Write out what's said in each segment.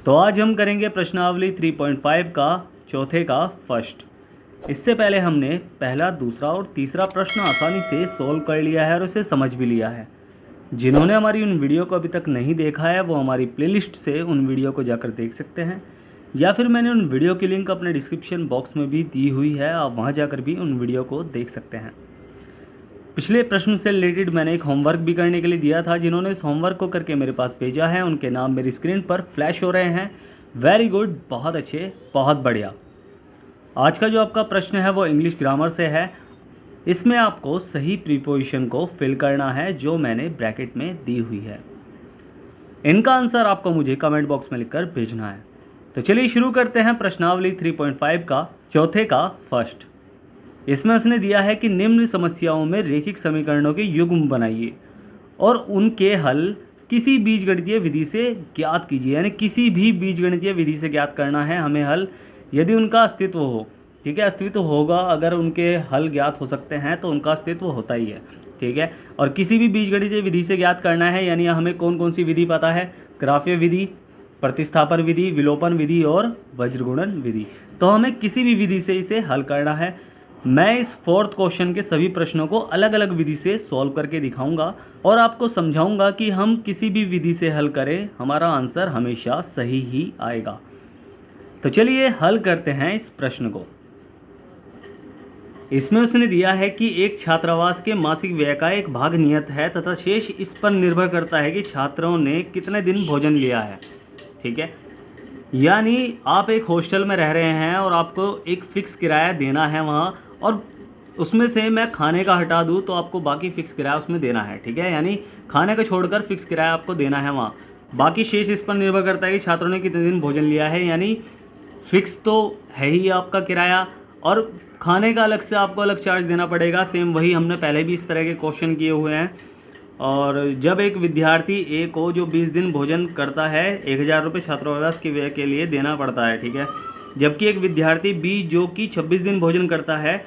तो आज हम करेंगे प्रश्नावली 3.5 का चौथे का फर्स्ट। इससे पहले हमने पहला, दूसरा और तीसरा प्रश्न आसानी से सोल्व कर लिया है और उसे समझ भी लिया है। जिन्होंने हमारी उन वीडियो को अभी तक नहीं देखा है वो हमारी प्लेलिस्ट से उन वीडियो को जाकर देख सकते हैं, या फिर मैंने उन वीडियो की लिंक अपने डिस्क्रिप्शन बॉक्स में भी दी हुई है, आप वहाँ जाकर भी उन वीडियो को देख सकते हैं। पिछले प्रश्न से रिलेटेड मैंने एक होमवर्क भी करने के लिए दिया था। जिन्होंने इस होमवर्क को करके मेरे पास भेजा है उनके नाम मेरी स्क्रीन पर फ्लैश हो रहे हैं। वेरी गुड, बहुत अच्छे, बहुत बढ़िया। आज का जो आपका प्रश्न है वो इंग्लिश ग्रामर से है। इसमें आपको सही प्रीपोजिशन को फिल करना है जो मैंने ब्रैकेट में दी हुई है। इनका आंसर आपको मुझे कमेंट बॉक्स में लिखकर भेजना है। तो चलिए शुरू करते हैं प्रश्नावली 3.5 का चौथे का फर्स्ट। इसमें उसने दिया है कि निम्न समस्याओं में रेखिक समीकरणों के युग्म बनाइए और उनके हल किसी बीजगणितीय विधि से ज्ञात कीजिए। यानी किसी भी बीजगणितीय विधि से ज्ञात करना है हमें हल, यदि उनका अस्तित्व हो। ठीक है, अस्तित्व होगा, अगर उनके हल ज्ञात हो सकते हैं तो उनका अस्तित्व होता ही है। ठीक है, और किसी भी बीजगणितीय विधि से ज्ञात करना है, यानी हमें कौन कौन सी विधि पता है? ग्राफ्य विधि, प्रतिस्थापन विधि, विलोपन विधि और वज्रगुणन विधि। तो हमें किसी भी विधि से इसे हल करना है। मैं इस फोर्थ क्वेश्चन के सभी प्रश्नों को अलग अलग विधि से सॉल्व करके दिखाऊंगा और आपको समझाऊंगा कि हम किसी भी विधि से हल करें हमारा आंसर हमेशा सही ही आएगा। तो चलिए हल करते हैं इस प्रश्न को। इसमें उसने दिया है कि एक छात्रावास के मासिक व्यय का एक भाग नियत है तथा शेष इस पर निर्भर करता है कि छात्रों ने कितने दिन भोजन लिया है। ठीक है, यानी आप एक हॉस्टल में रह रहे हैं और आपको एक फ़िक्स किराया देना है वहाँ, और उसमें से मैं खाने का हटा दूँ तो आपको बाकी फ़िक्स किराया उसमें देना है। ठीक है, यानी खाने का छोड़कर फ़िक्स किराया आपको देना है वहाँ। बाकी शेष इस पर निर्भर करता है कि छात्रों ने कितने दिन भोजन लिया है। यानी फ़िक्स तो है ही आपका किराया, और खाने का अलग से आपको अलग चार्ज देना पड़ेगा। सेम वही हमने पहले भी इस तरह के क्वेश्चन किए हुए हैं। और जब एक विद्यार्थी ए को जो 20 दिन भोजन करता है 1000 रुपये छात्रावास के व्यय के लिए देना पड़ता है। ठीक है, जबकि एक विद्यार्थी बी जो कि 26 दिन भोजन करता है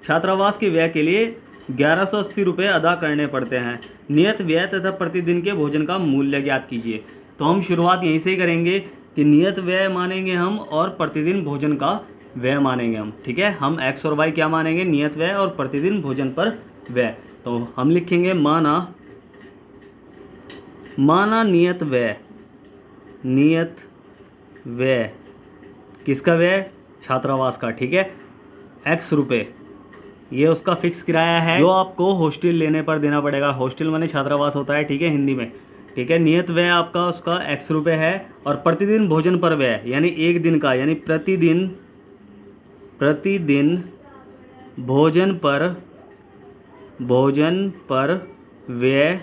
छात्रावास के व्यय के लिए 1180 रुपये अदा करने पड़ते हैं। नियत व्यय तथा प्रतिदिन के भोजन का मूल्य ज्ञात कीजिए। तो हम शुरुआत यहीं से ही करेंगे कि नियत व्यय मानेंगे हम और प्रतिदिन भोजन का व्यय मानेंगे हम। ठीक है, हम एक्स और वाई क्या मानेंगे? नियत व्यय और प्रतिदिन भोजन पर व्यय। तो हम लिखेंगे माना नियत व्यय। नियत व्यय किसका व्यय? छात्रावास का। ठीक है, एक्स रुपये ये उसका फिक्स किराया है जो आपको हॉस्टल लेने पर देना पड़ेगा। हॉस्टल माने छात्रावास होता है, ठीक है, हिंदी में। ठीक है, नियत व्यय आपका उसका एक्स रुपये है, और प्रतिदिन भोजन पर व्यय यानी एक दिन का, यानी प्रतिदिन भोजन पर व्यय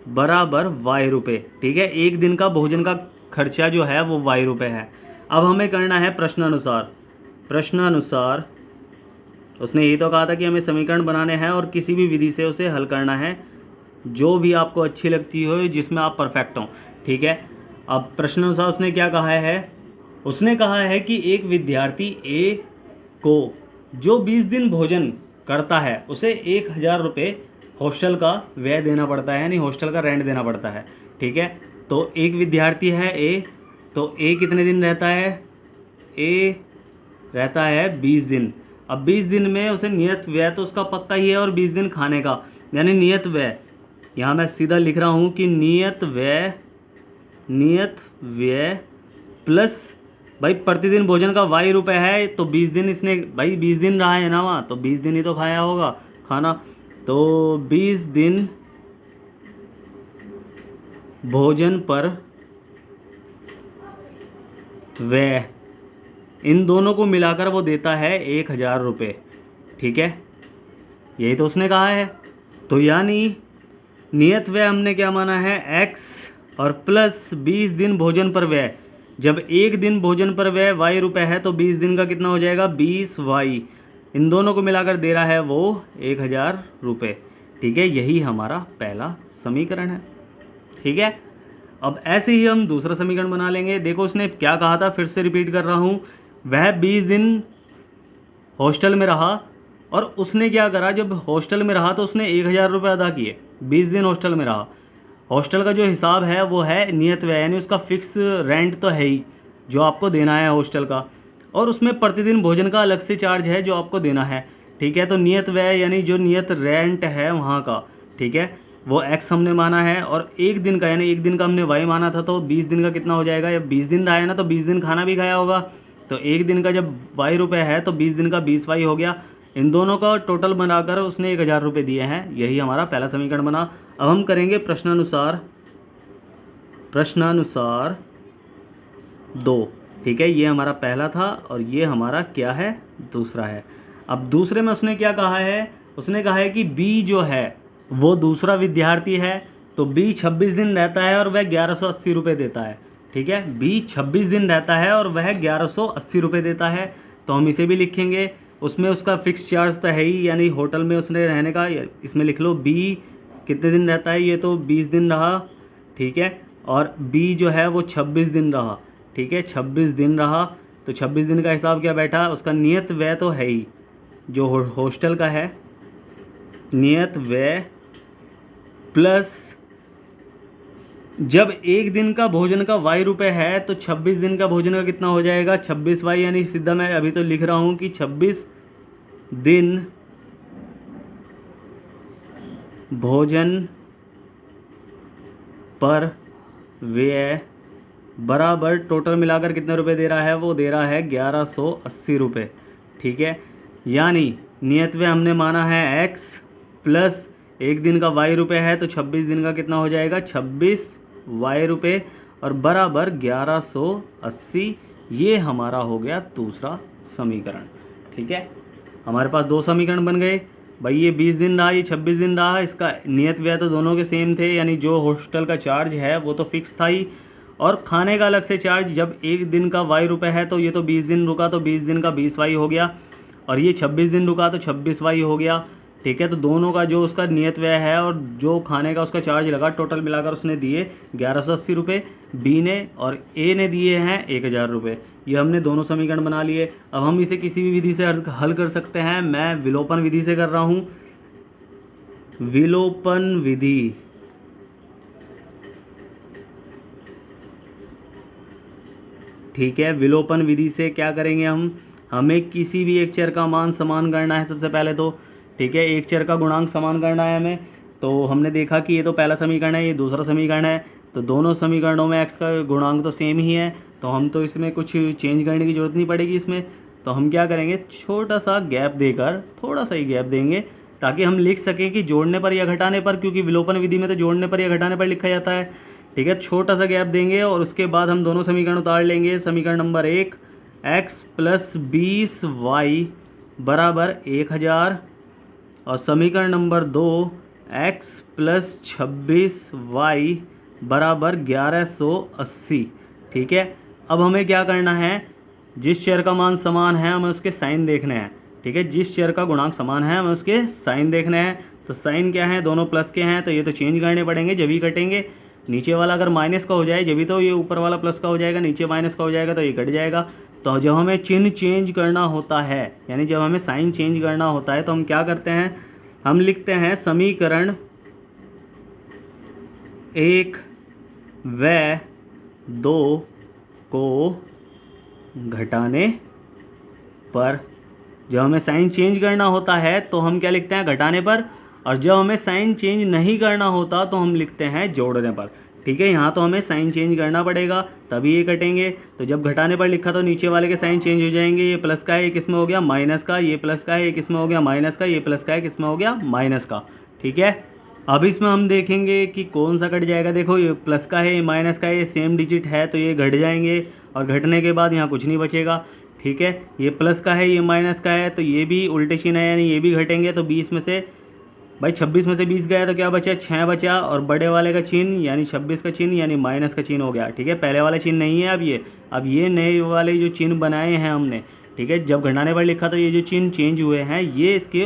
बराबर वाई रुपये। ठीक है, एक दिन का भोजन का खर्चा जो है वो वाई रुपये है। अब हमें करना है प्रश्नानुसार। उसने यही तो कहा था कि हमें समीकरण बनाने हैं और किसी भी विधि से उसे हल करना है जो भी आपको अच्छी लगती हो, जिसमें आप परफेक्ट हों। ठीक है, अब प्रश्नानुसार उसने क्या कहा है? उसने कहा है कि एक विद्यार्थी ए को जो 20 दिन भोजन करता है उसे 1000 रुपये हॉस्टल का व्यय देना पड़ता है, यानी हॉस्टल का रेंट देना पड़ता है। ठीक है, तो एक विद्यार्थी है ए, तो ए कितने दिन रहता है? ए रहता है 20 दिन। अब 20 दिन में उसे नियत व्यय तो उसका पक्का ही है और 20 दिन खाने का, यानी नियत व्यय। यहाँ मैं सीधा लिख रहा हूँ कि नियत व्यय प्लस भाई प्रतिदिन भोजन का वाई रुपये है, तो 20 दिन इसने भाई 20 दिन रहा है ना वहाँ, तो 20 दिन ही तो खाया होगा खाना। तो 20 दिन भोजन पर व्यय, इन दोनों को मिलाकर वो देता है 1000 रुपये। ठीक है, यही तो उसने कहा है। तो यानी नियत व्यय हमने क्या माना है? एक्स, और प्लस 20 दिन भोजन पर व्यय। जब एक दिन भोजन पर व्यय वाई रुपये है तो 20 दिन का कितना हो जाएगा? 20 वाई। इन दोनों को मिलाकर दे रहा है वो 1000 रुपये। ठीक है, यही हमारा पहला समीकरण है। ठीक है, अब ऐसे ही हम दूसरा समीकरण बना लेंगे। देखो उसने क्या कहा था, फिर से रिपीट कर रहा हूँ। वह 20 दिन हॉस्टल में रहा, और उसने क्या करा, जब हॉस्टल में रहा तो उसने 1000 रुपये अदा किए। 20 दिन हॉस्टल में रहा, हॉस्टल का जो हिसाब है वो है नियत व्यय, यानी उसका फिक्स रेंट तो है ही, जो आपको देना है हॉस्टल का, और उसमें प्रतिदिन भोजन का अलग से चार्ज है जो आपको देना है। ठीक है, तो नियत व्यय यानी जो नियत रेंट है वहाँ का, ठीक है, वो x हमने माना है, और एक दिन का यानी एक दिन का हमने y माना था, तो 20 दिन का कितना हो जाएगा, या 20 दिन रहा है ना, तो 20 दिन खाना भी खाया होगा, तो एक दिन का जब y रुपये है तो 20 दिन का 20y हो गया। इन दोनों का टोटल बनाकर उसने 1000 रुपये दिए हैं। यही हमारा पहला समीकरण बना। अब हम करेंगे प्रश्नानुसार 2। ठीक है, ये हमारा पहला था और ये हमारा क्या है, दूसरा है। अब दूसरे में उसने क्या कहा है, उसने कहा है कि बी जो है वो दूसरा विद्यार्थी है, तो बी 26 दिन रहता है और वह 1180 रुपये देता है। ठीक है, बी 26 दिन रहता है और वह 1180 रुपये देता है, तो हम इसे भी लिखेंगे। उसमें उसका फिक्स चार्ज तो है ही, यानी होटल में उसने रहने का, इसमें लिख लो बी कितने दिन रहता है, ये तो 20 दिन रहा। ठीक है, और बी जो है वो 26 दिन रहा। ठीक है, 26 दिन रहा, तो 26 दिन का हिसाब क्या बैठा, उसका नियत व्यय तो है ही जो हॉस्टल का है, नियत व्यय प्लस जब एक दिन का भोजन का y रुपये है तो 26 दिन का भोजन का कितना हो जाएगा, 26y, यानी सीधा मैं अभी तो लिख रहा हूँ कि 26 दिन भोजन पर व्यय बराबर टोटल मिलाकर कितने रुपए दे रहा है, वो दे रहा है 1180 रुपये। ठीक है, यानी नियत व्यय हमने माना है x प्लस एक दिन का y रुपये है, तो 26 दिन का कितना हो जाएगा, 26y रुपये, और बराबर 1180। ये हमारा हो गया दूसरा समीकरण। ठीक है, हमारे पास 2 समीकरण बन गए। भाई ये 20 दिन रहा, ये 26 दिन रहा, इसका नियत व्यय तो दोनों के सेम थे, यानी जो हॉस्टल का चार्ज है वो तो फिक्स था ही, और खाने का अलग से चार्ज, जब एक दिन का y रुपये है तो ये तो 20 दिन रुका, तो 20 दिन का 20y हो गया, और ये 26 दिन रुका तो 26y हो गया। ठीक है, तो दोनों का जो उसका नियत व्यय है और जो खाने का उसका चार्ज लगा, टोटल मिलाकर उसने दिए 1180 रुपये, बी ने और ए ने दिए हैं 1000 रुपये। ये हमने दोनों समीकरण बना लिए। अब हम इसे किसी भी विधि से हल कर सकते हैं। मैं विलोपन विधि से कर रहा हूँ, विलोपन विधि। ठीक है, विलोपन विधि से क्या करेंगे हम, हमें किसी भी एक चर का मान समान करना है सबसे पहले तो। ठीक है, एक चर का गुणांक समान करना है हमें। तो हमने देखा कि ये तो पहला समीकरण है, ये दूसरा समीकरण है, तो दोनों समीकरणों में x का गुणांक तो सेम ही है, तो हम तो इसमें कुछ चेंज करने की ज़रूरत नहीं पड़ेगी इसमें। तो हम क्या करेंगे, छोटा सा गैप देकर, थोड़ा सा ही गैप देंगे, ताकि हम लिख सकें कि जोड़ने पर या घटाने पर, क्योंकि विलोपन विधि में तो जोड़ने पर या घटाने पर लिखा जाता है। ठीक है, छोटा सा गैप देंगे और उसके बाद हम दोनों समीकरण उतार लेंगे। समीकरण नंबर 1 x प्लस 20y बराबर 1000, और समीकरण नंबर 2 x प्लस 26y बराबर 1180। ठीक है, अब हमें क्या करना है, जिस चर का मान समान है हमें उसके साइन देखने हैं। ठीक है, जिस चर का गुणांक समान है हमें उसके साइन देखने हैं। तो साइन क्या है, दोनों प्लस के हैं, तो ये तो चेंज करने पड़ेंगे जब ही कटेंगे। नीचे वाला अगर माइनस का हो जाए जब भी तो ये ऊपर वाला प्लस का हो जाएगा, नीचे माइनस का हो जाएगा तो ये कट जाएगा। तो जब हमें चिन्ह चेंज करना होता है, यानी जब हमें साइन चेंज करना होता है, तो हम क्या करते हैं, हम लिखते हैं समीकरण 1 व 2 को घटाने पर। जब हमें साइन चेंज करना होता है तो हम क्या लिखते हैं, घटाने पर, और जब हमें साइन चेंज नहीं करना होता तो हम लिखते हैं जोड़ने पर। ठीक है, यहाँ तो हमें साइन चेंज करना पड़ेगा तभी ये कटेंगे। तो जब घटाने पर लिखा तो नीचे वाले के साइन चेंज हो जाएंगे, ये प्लस का है, ये किस में हो गया, माइनस का, ये प्लस का है, ये किस में हो गया, माइनस का, ये प्लस का है, किस में हो गया, माइनस का। ठीक है, अब इसमें हम देखेंगे कि कौन सा कट जाएगा। देखो ये प्लस का है, ये माइनस का है, ये सेम डिजिट है तो ये घट जाएंगे, और घटने के बाद यहाँ कुछ नहीं बचेगा। ठीक है, ये प्लस का है, ये माइनस का है, तो ये भी उल्टे चिन्ह है, यानी ये भी घटेंगे। तो 20 में से भाई 26 में से 20 गया तो क्या बचा, 6 बचा, और बड़े वाले का चिन्ह यानी 26 का चिन्ह यानी माइनस का चिन्ह हो गया। ठीक है, पहले वाला चिन्ह नहीं है अब ये नए वाले जो चिन्ह बनाए हैं हमने। ठीक है, जब घटाने पर लिखा तो ये जो चिन्ह चेंज हुए हैं ये इसके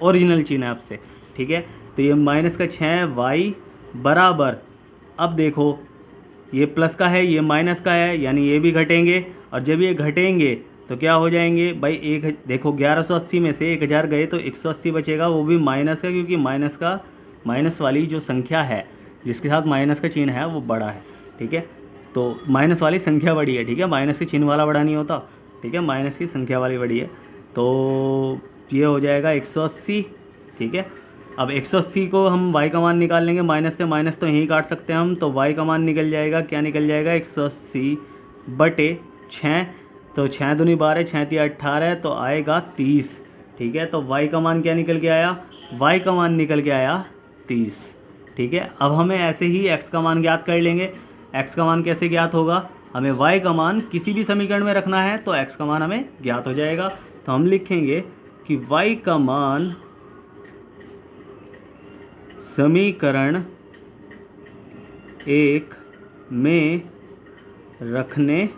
ओरिजिनल चिन्ह है आपसे। ठीक है, तो ये माइनस का 6y बराबर, अब देखो ये प्लस का है, ये माइनस का है, यानी ये भी घटेंगे, और जब ये घटेंगे तो क्या हो जाएंगे भाई, एक देखो 1180 में से 1000 गए तो 180 बचेगा, वो भी माइनस का, क्योंकि माइनस वाली जो संख्या है जिसके साथ माइनस का चिन्ह है वो बड़ा है। ठीक है, तो माइनस वाली संख्या बड़ी है, ठीक है, माइनस के चिन्ह वाला बड़ा नहीं होता, ठीक है, माइनस की संख्या वाली बड़ी है। तो ये हो जाएगा 180, ठीक है। अब 180 को हम y का मान निकाल लेंगे, माइनस से माइनस तो यहीं काट सकते हैं हम, तो y का मान निकल जाएगा, क्या निकल जाएगा, 180 बटे 6, तो 6 दूनी 12, 6 तिया 18, तो आएगा 30, ठीक है। तो y का मान क्या निकल के आया, y का मान निकल के आया 30, ठीक है। अब हमें ऐसे ही x का मान ज्ञात कर लेंगे। x का मान कैसे ज्ञात होगा, हमें y का मान किसी भी समीकरण में रखना है तो x का मान हमें ज्ञात हो जाएगा। तो हम लिखेंगे कि y का मान समीकरण 1 में रखने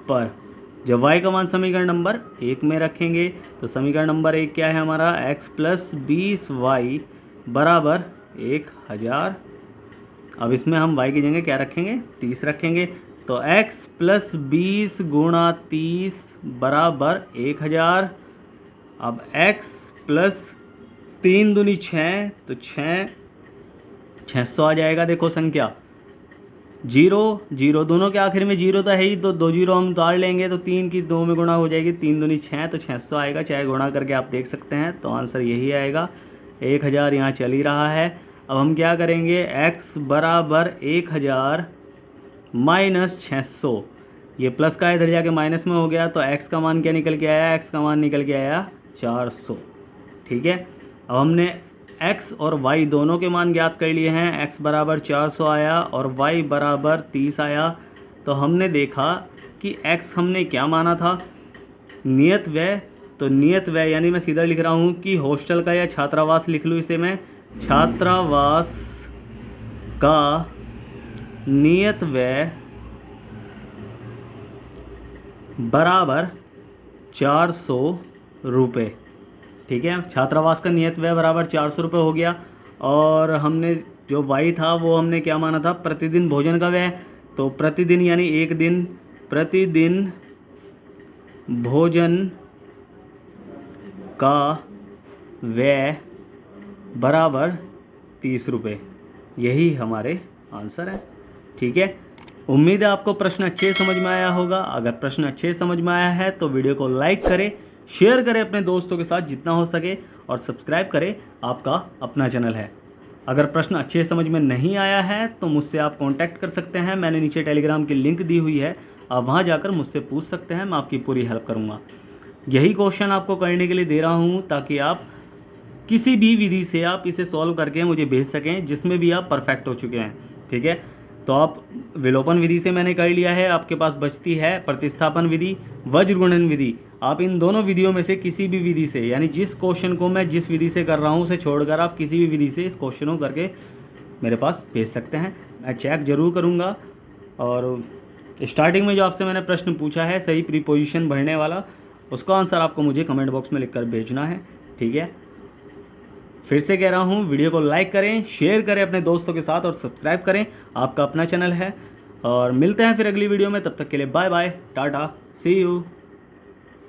पर, जब y का मान समीकरण नंबर 1 में रखेंगे तो समीकरण नंबर 1 क्या है हमारा, x प्लस 20y बराबर 1000। अब इसमें हम y की जगह क्या रखेंगे, 30 रखेंगे, तो x प्लस 20 गुणा 30 बराबर 1000। अब x प्लस 3 दूनी 6, तो 600 आ जाएगा। देखो संख्या 0 0 दोनों के आखिर में 0 तो है ही, तो 2 0 हम उतार लेंगे, तो 3 की 2 में गुणा हो जाएगी, 3 दूनी 6, तो 600 आएगा। चाहे गुणा करके आप देख सकते हैं, तो आंसर यही आएगा। 1000 यहाँ चल ही रहा है। अब हम क्या करेंगे, x बराबर 1000 माइनस 600, ये प्लस का इधर जाके माइनस में हो गया, तो x का मान क्या निकल के आया, x का मान निकल के आया 400, ठीक है। अब हमने x और y दोनों के मान ज्ञात कर लिए हैं, x बराबर 400 आया और y बराबर 30 आया। तो हमने देखा कि x हमने क्या माना था, नियत व्यय, तो नियत व्यय यानी मैं सीधा लिख रहा हूँ कि हॉस्टल का या छात्रावास लिख लूँ इसे मैं, छात्रावास का नियत व्यय बराबर 400 रुपये, ठीक है। छात्रावास का नियत व्यय बराबर 400 रुपये हो गया। और हमने जो y था वो हमने क्या माना था, प्रतिदिन भोजन का व्यय, तो प्रतिदिन यानी एक दिन, प्रतिदिन भोजन का व्यय बराबर 30 रुपये, यही हमारे आंसर है, ठीक है। उम्मीद है आपको प्रश्न अच्छे समझ में आया होगा। अगर प्रश्न अच्छे समझ में आया है तो वीडियो को लाइक करें, शेयर करें अपने दोस्तों के साथ जितना हो सके, और सब्सक्राइब करें, आपका अपना चैनल है। अगर प्रश्न अच्छे समझ में नहीं आया है तो मुझसे आप कांटेक्ट कर सकते हैं, मैंने नीचे टेलीग्राम की लिंक दी हुई है, आप वहां जाकर मुझसे पूछ सकते हैं, मैं आपकी पूरी हेल्प करूंगा। यही क्वेश्चन आपको करने के लिए दे रहा हूं ताकि आप किसी भी विधि से आप इसे सॉल्व करके मुझे भेज सकें जिसमें भी आप परफेक्ट हो चुके हैं, ठीक है। तो आप विलोपन विधि से मैंने कर लिया है, आपके पास बचती है प्रतिस्थापन विधि, वज्रगुणन विधि। आप इन दोनों विधियों में से किसी भी विधि से, यानी जिस क्वेश्चन को मैं जिस विधि से कर रहा हूँ उसे छोड़कर आप किसी भी विधि से इस क्वेश्चन को करके मेरे पास भेज सकते हैं, मैं चेक ज़रूर करूँगा। और स्टार्टिंग में जो आपसे मैंने प्रश्न पूछा है सही प्रीपोजिशन भरने वाला, उसका आंसर आपको मुझे कमेंट बॉक्स में लिखकर भेजना है, ठीक है। फिर से कह रहा हूँ, वीडियो को लाइक करें, शेयर करें अपने दोस्तों के साथ और सब्सक्राइब करें, आपका अपना चैनल है। और मिलते हैं फिर अगली वीडियो में, तब तक के लिए bye bye, tata, see you.